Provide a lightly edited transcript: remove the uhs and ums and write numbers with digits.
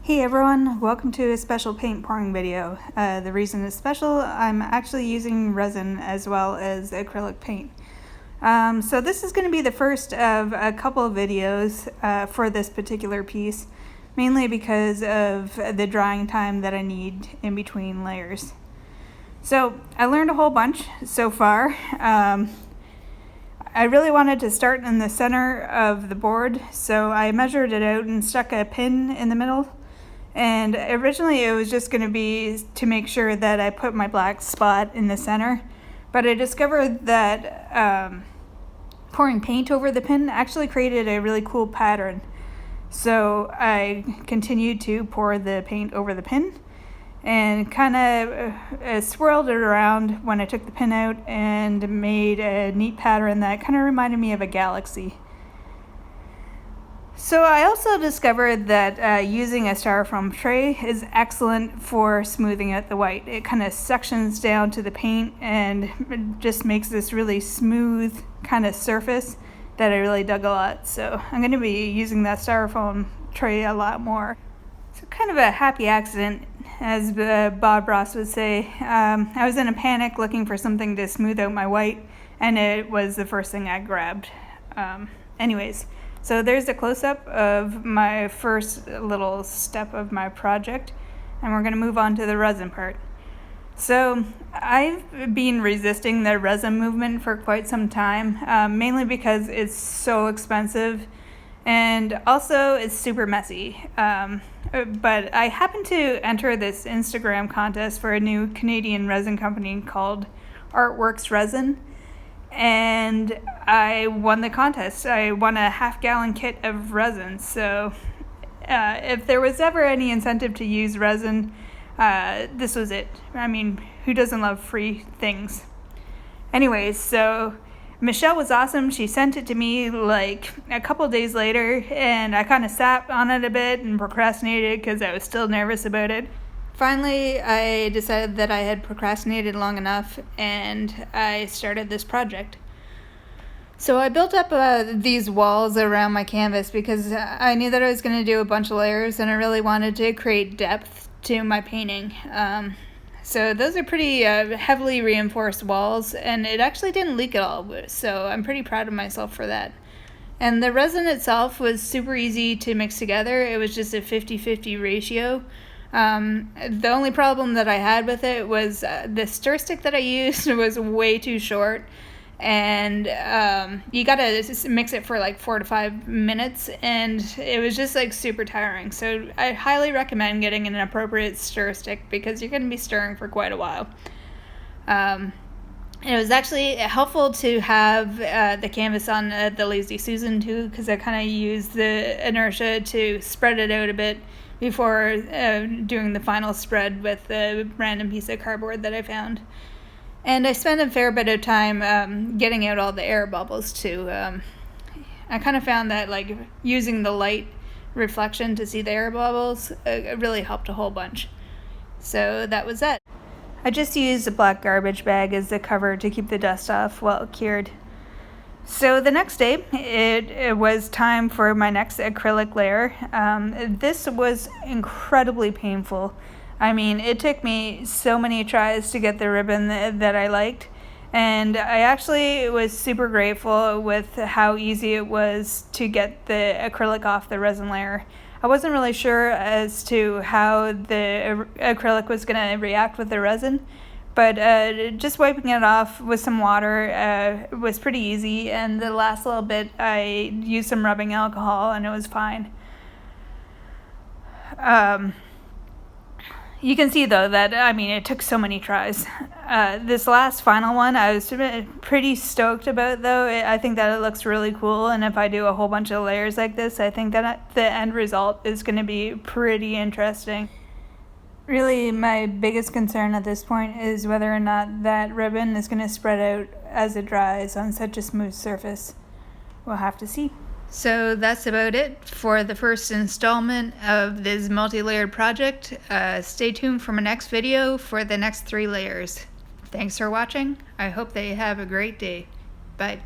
Hey everyone, welcome to a special paint pouring video. The reason it's special, I'm actually using resin as well as acrylic paint. So this is going to be the first of a couple of videos for this particular piece, mainly because of the drying time that I need in between layers. So I learned a whole bunch so far. I really wanted to start in the center of the board, so I measured it out and stuck a pin in the middle. And originally it was just going to be to make sure that I put my black spot in the center, but I discovered that pouring paint over the pin actually created a really cool pattern. So I continued to pour the paint over the pin and kind of swirled it around when I took the pin out and made a neat pattern that kind of reminded me of a galaxy. So I also discovered that using a styrofoam tray is excellent for smoothing out the white. It kind of suctions down to the paint and it just makes this really smooth kind of surface that I really dug a lot. So I'm going to be using that styrofoam tray a lot more. So kind of a happy accident, as Bob Ross would say. I was in a panic looking for something to smooth out my white, and it was the first thing I grabbed. Anyways. So there's a close-up of my first little step of my project, and we're going to move on to the resin part. So I've been resisting the resin movement for quite some time, mainly because it's so expensive and also it's super messy. But I happened to enter this Instagram contest for a new Canadian resin company called Artworks Resin. And I won the contest. I won a half-gallon kit of resin. So if there was ever any incentive to use resin, this was it. I mean, who doesn't love free things? Anyways, so Michelle was awesome. She sent it to me like a couple days later, and I kind of sat on it a bit and procrastinated because I was still nervous about it. Finally, I decided that I had procrastinated long enough, and I started this project. So I built up these walls around my canvas because I knew that I was going to do a bunch of layers, and I really wanted to create depth to my painting. So those are pretty heavily reinforced walls, and it actually didn't leak at all, so I'm pretty proud of myself for that. And the resin itself was super easy to mix together. It was just a 50-50 ratio. The only problem that I had with it was the stir stick that I used was way too short, and you gotta mix it for like 4 to 5 minutes, and it was just like super tiring. So I highly recommend getting an appropriate stir stick because you're gonna be stirring for quite a while. It was actually helpful to have the canvas on the Lazy Susan too, because I kind of used the inertia to spread it out a bit before doing the final spread with the random piece of cardboard that I found. And I spent a fair bit of time getting out all the air bubbles too. I kind of found that like using the light reflection to see the air bubbles really helped a whole bunch. So that was that. I just used a black garbage bag as the cover to keep the dust off while it cured. So the next day, it was time for my next acrylic layer. This was incredibly painful. I mean, it took me so many tries to get the ribbon that I liked, and I actually was super grateful with how easy it was to get the acrylic off the resin layer. I wasn't really sure as to how the acrylic was going to react with the resin, but just wiping it off with some water was pretty easy, and the last little bit I used some rubbing alcohol and it was fine. You can see though that, I mean, it took so many tries. This last final one I was pretty stoked about though. I think that it looks really cool, and if I do a whole bunch of layers like this, I think that the end result is going to be pretty interesting. Really, my biggest concern at this point is whether or not that ribbon is going to spread out as it dries on such a smooth surface. We'll have to see. So that's about it for the first installment of this multi-layered project. Stay tuned for my next video for the next 3 layers. Thanks for watching. I hope that you have a great day. Bye.